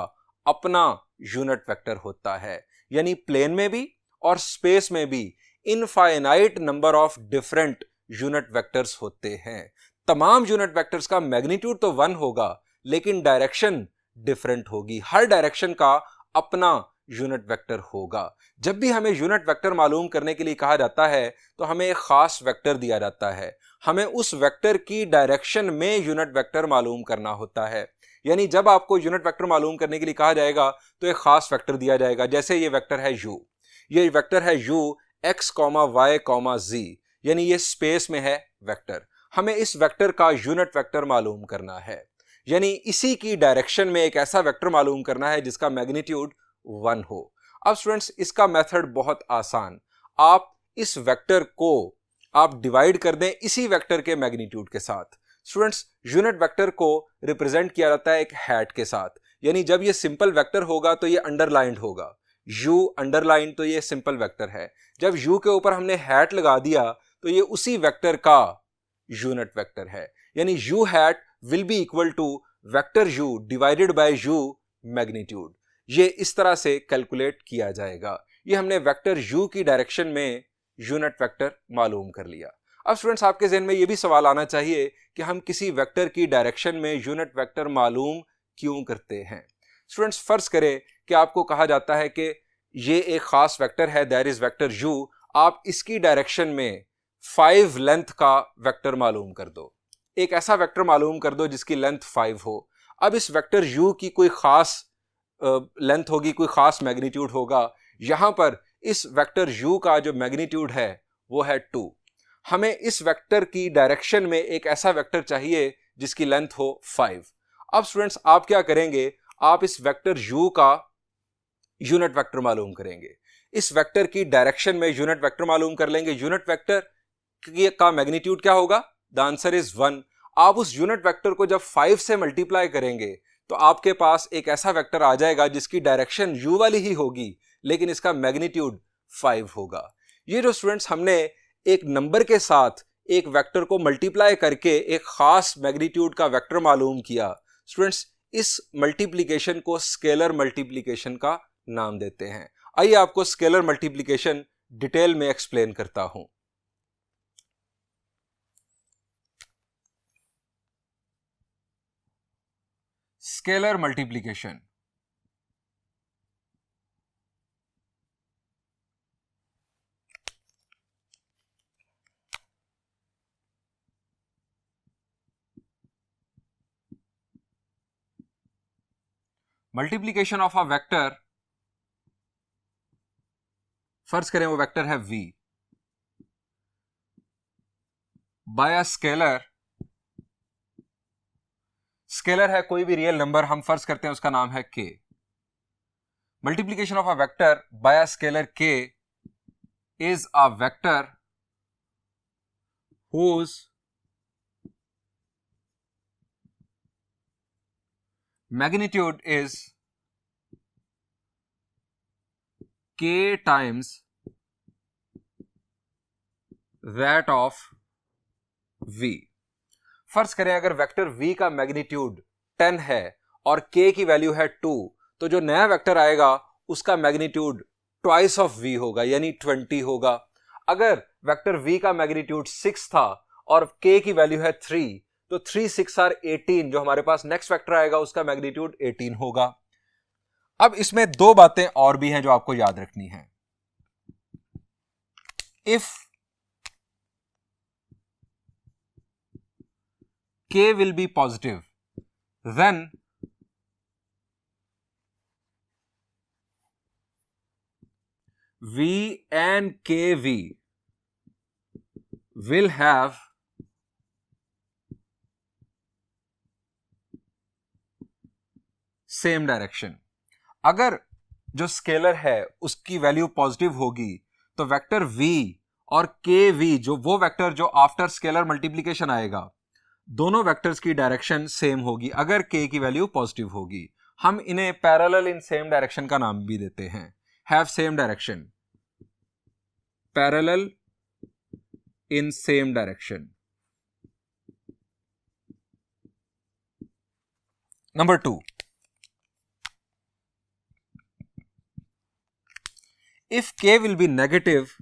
अपना यूनिट वेक्टर होता है, यानी प्लेन में भी और स्पेस में भी infinite number of different unit vectors होते हैं। तमाम यूनिट वेक्टर्स का मैग्नीट्यूड तो 1 होगा लेकिन डायरेक्शन डिफरेंट होगी। हर डायरेक्शन का अपना यूनिट वेक्टर होगा। जब भी हमें यूनिट वेक्टर मालूम करने के लिए कहा जाता है तो हमें एक खास वेक्टर दिया जाता है, हमें उस वेक्टर की डायरेक्शन में यूनिट वेक्टर मालूम करना होता है। यानी जब आपको यूनिट वेक्टर मालूम करने के लिए कहा जाएगा तो एक खास वेक्टर दिया जाएगा। जैसे ये वेक्टर है u, ये वेक्टर है u x, y, z, यानी ये स्पेस में है वेक्टर। हमें इस वेक्टर का यूनिट वेक्टर मालूम करना है, यानी इसी की डायरेक्शन में एक ऐसा वेक्टर मालूम करना है जिसका मैग्नीट्यूड 1 हो। अब स्टूडेंट्स इसका मेथड बहुत आसान, आप इस वेक्टर को आप डिवाइड कर दें इसी वेक्टर के मैग्नीट्यूड के साथ। स्टूडेंट्स यूनिट वेक्टर को रिप्रेजेंट किया जाता है एक हैट के साथ, यानी जब ये सिंपल वेक्टर होगा तो ये अंडरलाइंड होगा, u अंडरलाइन, तो ये सिंपल वेक्टर है। जब u के ऊपर हमने हैट लगा दिया तो ये उसी वेक्टर का यूनिट वेक्टर है, यानी u hat will be equal to vector u divided by u magnitude. ये इस तरह से कैलकुलेट किया जाएगा। ये हमने वेक्टर u की डायरेक्शन में यूनिट वेक्टर मालूम कर लिया। अब स्टूडेंट्स आपके ज़हन में ये भी सवाल आना चाहिए कि हम किसी वेक्टर की डायरेक्शन में यूनिट वेक्टर मालूम क्यों करते हैं। स्टूडेंट्स फर्ज करें कि आपको कहा जाता है कि ये एक खास वेक्टर है, दैट इज वेक्टर u, आप इसकी डायरेक्शन में 5 लेंथ का वेक्टर मालूम कर दो, एक ऐसा वेक्टर मालूम कर दो जिसकी लेंथ 5 हो। अब इस वेक्टर u की कोई खास लेंथ होगी, कोई खास मैग्नीट्यूड होगा। यहां पर इस वेक्टर u का जो मैग्नीट्यूड है वो है 2। हमें इस वेक्टर की डायरेक्शन में एक ऐसा वेक्टर चाहिए जिसकी लेंथ हो 5। अब स्टूडेंट्स आप क्या करेंगे, आप इस वेक्टर u का यूनिट वेक्टर मालूम करेंगे, इस वेक्टर की डायरेक्शन में यूनिट वेक्टर मालूम कर लेंगे। यूनिट वेक्टर का मैग्नीट्यूड क्या होगा, द आंसर इज 1। आप उस यूनिट वेक्टर को जब 5 से मल्टीप्लाई करेंगे तो आपके पास एक ऐसा वेक्टर आ जाएगा जिसकी डायरेक्शन u वाली ही होगी लेकिन इसका मैग्नीट्यूड 5 होगा। ये जो स्टूडेंट्स हमने एक नंबर के साथ एक वेक्टर को मल्टीप्लाई करके एक खास मैग्नीट्यूड का वेक्टर मालूम किया, स्टूडेंट्स इस मल्टीप्लिकेशन को स्केलर मल्टीप्लिकेशन का नाम देते हैं। आइए आपको स्केलर मल्टीप्लिकेशन डिटेल में एक्सप्लेन करता हूं। Scalar multiplication, multiplication of a vector, फर्ज करें वो वेक्टर है v, by a scalar. Scalar है कोई भी रियल नंबर, हम फर्ज करते हैं उसका नाम है k। Multiplication of a vector by a scalar k is a vector whose magnitude is k times that of v। फर्ज करें अगर वेक्टर v का मैग्नीट्यूड 10 है और k की वैल्यू है 2, तो जो नया वेक्टर आएगा उसका मैग्नीट्यूड ट्वाइस ऑफ v होगा, यानी 20 होगा। अगर वेक्टर v का मैग्नीट्यूड 6 था और k की वैल्यू है 3, तो 3 6 आर 18, जो हमारे पास नेक्स्ट वेक्टर आएगा उसका मैग्नीट्यूड 18 होगा। अब इसमें दो बातें और भी हैं जो आपको याद रखनी है। If k will be positive, then v and kv will have same direction. अगर जो स्केलर है उसकी वैल्यू पॉजिटिव होगी तो वेक्टर v और kv, जो वो वेक्टर जो आफ्टर स्केलर मल्टीप्लिकेशन आएगा, दोनों वेक्टर्स की डायरेक्शन सेम होगी अगर k की वैल्यू पॉजिटिव होगी। हम इन्हें पैरेलल इन सेम डायरेक्शन का नाम भी देते हैं, have same direction, parallel in same direction. Number 2, if k will be negative,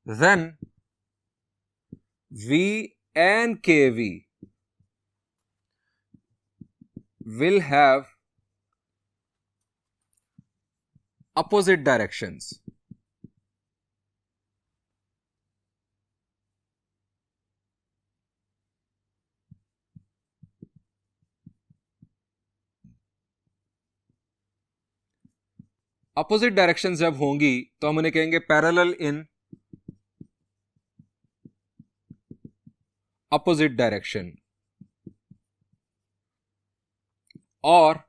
then v and kv will have opposite directions. Opposite direction जब होंगी तो हम उन्हें कहेंगे पैरेलल इन अपोजिट डायरेक्शन, और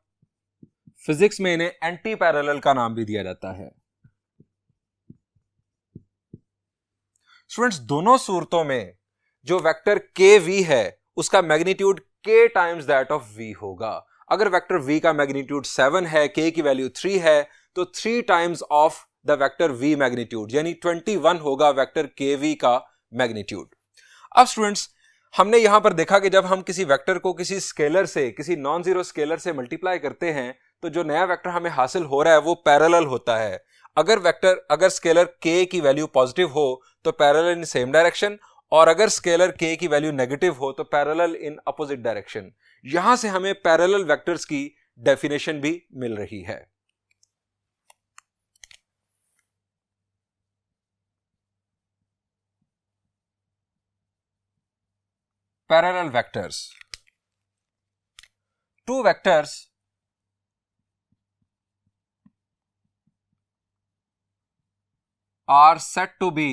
फिजिक्स में इन्हें एंटी पैरेलल का नाम भी दिया जाता है। स्टूडेंट्स, दोनों सूरतों में जो वेक्टर के वी है उसका मैग्नीट्यूड के टाइम्स दैट ऑफ वी होगा। अगर वेक्टर v का मैग्नीट्यूड 7 है, k की वैल्यू 3 है, तो 3 times of the vector v magnitude यानी 21 होगा वेक्टर kv का मैग्नीट्यूड। अब स्टूडेंट्स, हमने यहां पर देखा कि जब हम किसी वेक्टर को किसी स्केलर से, किसी नॉन जीरो स्केलर से मल्टीप्लाई करते हैं तो जो नया वेक्टर हमें हासिल हो रहा है वो पैरेलल होता है। अगर स्केलर k की वैल्यू पॉजिटिव हो तो पैरेलल इन सेम डायरेक्शन, और अगर स्केलर k की वैल्यू नेगेटिव हो तो पैरेलल इन अपोजिट डायरेक्शन। यहां से हमें पैरेलल वेक्टर्स की डेफिनेशन भी मिल रही है। Parallel vectors, two vectors are said to be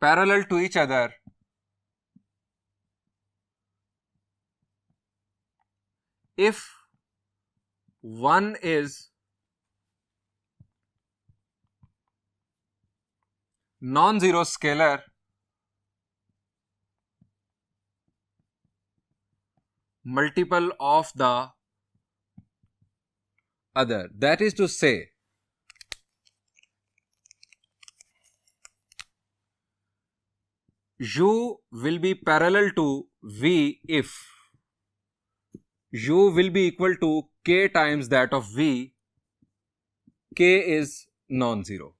parallel to each other if one is non-zero scalar multiple of the other. That is to say, u will be parallel to v if u will be equal to k times that of v, k is non-zero.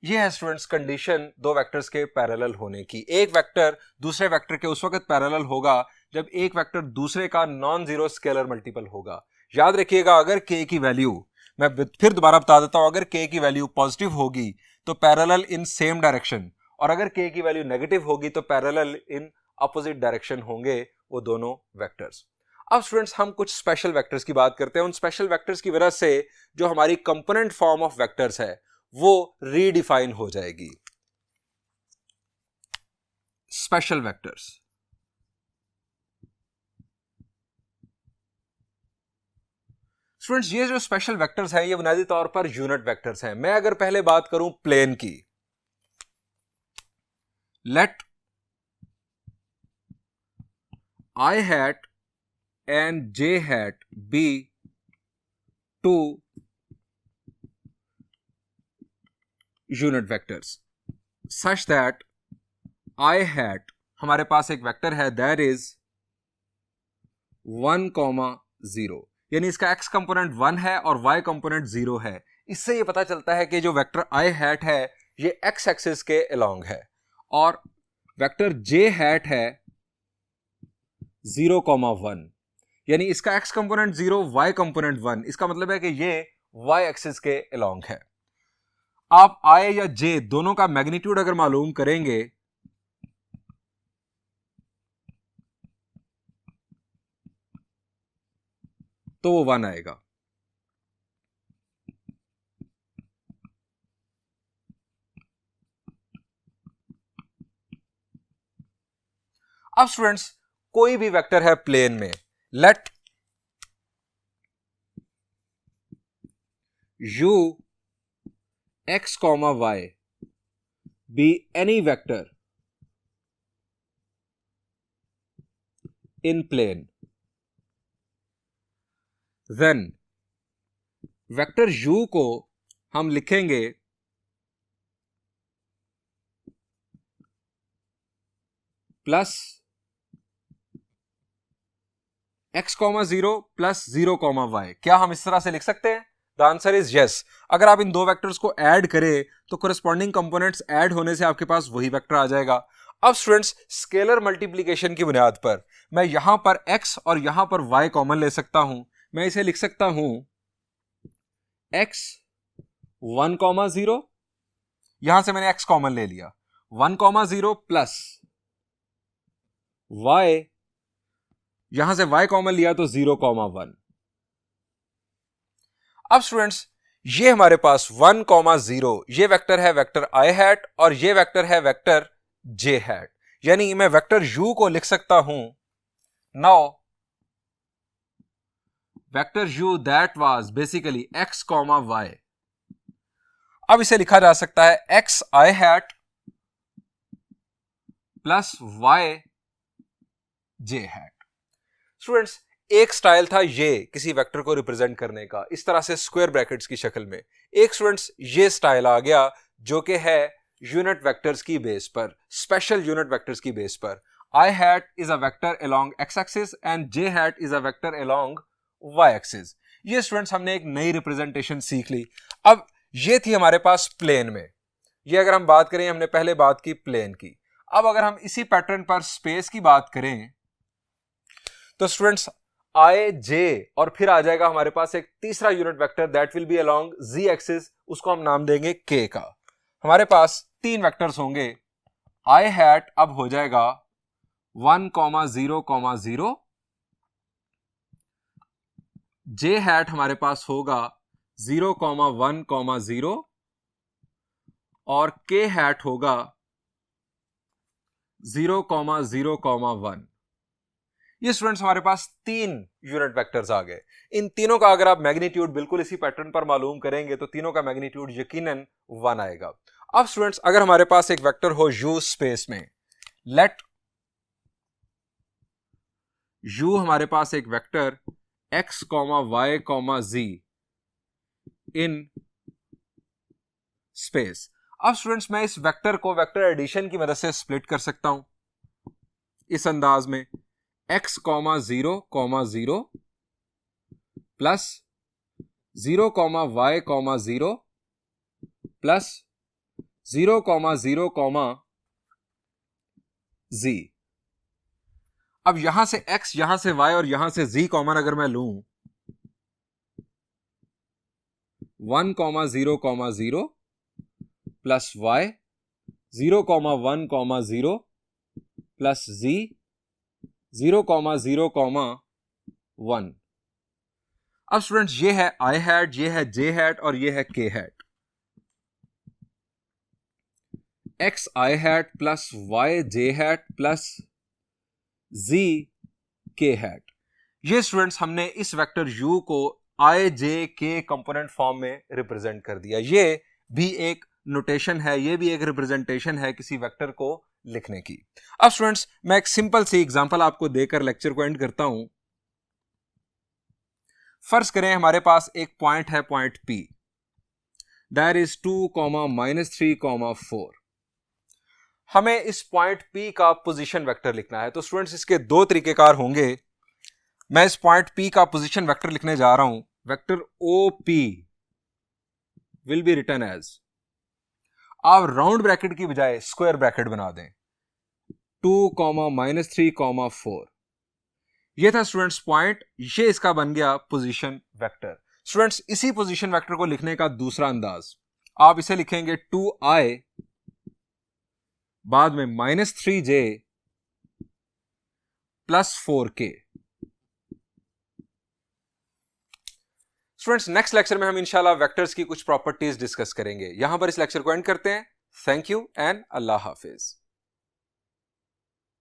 ये है स्टूडेंट्स कंडीशन दो वेक्टर्स के पैरेलल होने की। एक वेक्टर दूसरे वेक्टर के उस वक्त पैरेलल होगा जब एक वेक्टर दूसरे का नॉन जीरो स्केलर मल्टीपल होगा। याद रखिएगा, अगर k की वैल्यू, मैं फिर दोबारा बता देता हूं, अगर k की वैल्यू पॉजिटिव होगी तो पैरेलल इन सेम डायरेक्शन, और अगर k की वैल्यू नेगेटिव होगी तो पैरेलल इन अपोजिट डायरेक्शन होंगे वो दोनों वेक्टर्स। अब स्टूडेंट्स, हम कुछ स्पेशल वेक्टर्स की बात करते हैं। उन स्पेशल वेक्टर्स की वजह से जो हमारी कंपोनेंट फॉर्म ऑफ वेक्टर्स है वो रीडिफाइन हो जाएगी। स्पेशल वेक्टर्स, स्टूडेंट्स, ये जो स्पेशल वेक्टर्स हैं ये बुनियादी तौर पर यूनिट वेक्टर्स हैं। मैं अगर पहले बात करूं प्लेन की, late I hat and j hat be two unit vectors such that I hat, हमारे पास एक वेक्टर है that is 1, 0, यानी इसका x कंपोनेंट 1 है और y कंपोनेंट 0 है। इससे ये पता चलता है कि जो वेक्टर I hat है ये x एक्सिस के अलोंग है, और वेक्टर j hat है 0, 1, यानी इसका x कंपोनेंट 0, y कंपोनेंट 1। इसका मतलब है कि ये y एक्सिस के अलोंग है। आप I या j दोनों का मैग्नीट्यूड अगर मालूम करेंगे तो वो 1 आएगा। अब स्टूडेंट्स, कोई भी वेक्टर है प्लेन में, let u x, y be any vector in plane, then vector u को हम लिखेंगे प्लस x, 0 प्लस 0, y। क्या हम इस तरह से लिख सकते हैं? The answer is yes. अगर आप इन दो वेक्टर्स को ऐड करें तो कोरेस्पॉन्डिंग कंपोनेंट्स ऐड होने से आपके पास वही वेक्टर आ जाएगा। अब स्टूडेंट्स स्केलर मल्टीप्लिकेशन की बुनियाद पर मैं यहां पर x और यहां पर y कॉमन ले सकता हूं। मैं इसे लिख सकता हूं x 1,0, यहां से मैंने x कॉमन ले लिया, 1,0 प्लस y, यहां से y कॉमन लिया तो 0,1। अब स्टूडेंट्स ये हमारे पास 1,0 ये वेक्टर है वेक्टर i हैट और ये वेक्टर है वेक्टर j हैट, यानी मैं वेक्टर u को लिख सकता हूं now vector u that was basically x, y। अब इसे लिखा जा सकता है x i hat plus y j hat. Students एक स्टाइल था ये किसी वेक्टर को रिप्रेजेंट करने का इस तरह से स्क्वायर ब्रैकेट्स की शक्ल में। एक स्टूडेंट्स ये स्टाइल आ गया जो कि है यूनिट वेक्टर्स की बेस पर, स्पेशल यूनिट वेक्टर्स की बेस पर। i hat is a vector along x axis and j hat is a vector along y axis. ये स्टूडेंट्स हमने एक नई रिप्रेजेंटेशन सीख ली। अब ये थी हमारे पास प्लेन में, ये अगर हम बात करें, हमने पहले बात की प्लेन की। अब अगर हम इसी पैटर्न पर स्पेस की बात करें तो स्टूडेंट्स i j और फिर आ जाएगा हमारे पास एक तीसरा unit vector that will be along z axis, उसको हम नाम देंगे k का। हमारे पास तीन वेक्टर्स होंगे, i हैट अब हो जाएगा 1,0,0, j हैट हमारे पास होगा 0,1,0 और k हैट होगा 0,0,1। ये स्टूडेंट्स हमारे पास तीन यूनिट वेक्टर्स आ गए। इन तीनों का अगर आप मैग्नीट्यूड बिल्कुल इसी पैटर्न पर मालूम करेंगे तो तीनों का मैग्नीट्यूड यकीनन 1 आएगा। अब स्टूडेंट्स अगर हमारे पास एक वेक्टर हो u स्पेस में, लेट u हमारे पास एक vector x, y, z in space. अब स्टूडेंट्स मैं इस वेक्टर को वेक्टर एडिशन की मदद से स्प्लिट कर सकता हूं इस अंदाज में, x, 0, 0 plus 0, y, 0 plus 0, 0, z। अब यहां से x, यहां से y और यहां से z कॉमन अगर मैं लूं, 1, 0, 0 प्लस y, 0, 1, 0 प्लस z, 0, 0, 1। अब स्टूडेंट्स ये है i हैट, ये है j हैट और ये है k hat. x i hat plus y j hat plus z k hat. ये स्टूडेंट्स हमने इस वेक्टर u को i j k component form में रिप्रेजेंट कर दिया। ये भी एक नोटेशन है, ये भी एक रिप्रेजेंटेशन है किसी वेक्टर को लिखने की। अब स्टूडेंट्स मैं एक सिंपल सी एग्जांपल आपको देकर लेक्चर को एंड करता हूं। फर्ज करें हमारे पास एक पॉइंट है, पॉइंट P, दैट इज 2, -3, 4। हमें इस पॉइंट P का पोजीशन वेक्टर लिखना है। तो स्टूडेंट्स इसके दो तरीकेकार होंगे। मैं इस पॉइंट P का पोजीशन वेक्टर लिखने जा रहा हूं। Vector OP will be written as, आप राउंड ब्रैकेट की बजाय स्क्वायर ब्रैकेट बना दें, 2, -3, 4। ये था स्टूडेंट्स पॉइंट, ये इसका बन गया पोजीशन वेक्टर। स्टूडेंट्स इसी पोजीशन वेक्टर को लिखने का दूसरा अंदाज, आप इसे लिखेंगे 2i बाद में -3j plus 4k। Students next lecture में हम इंशाल्लाह वेक्टर्स की कुछ प्रॉपर्टीज डिस्कस करेंगे। यहां पर इस लेक्चर को एंड करते हैं। Thank you and Allah Hafiz.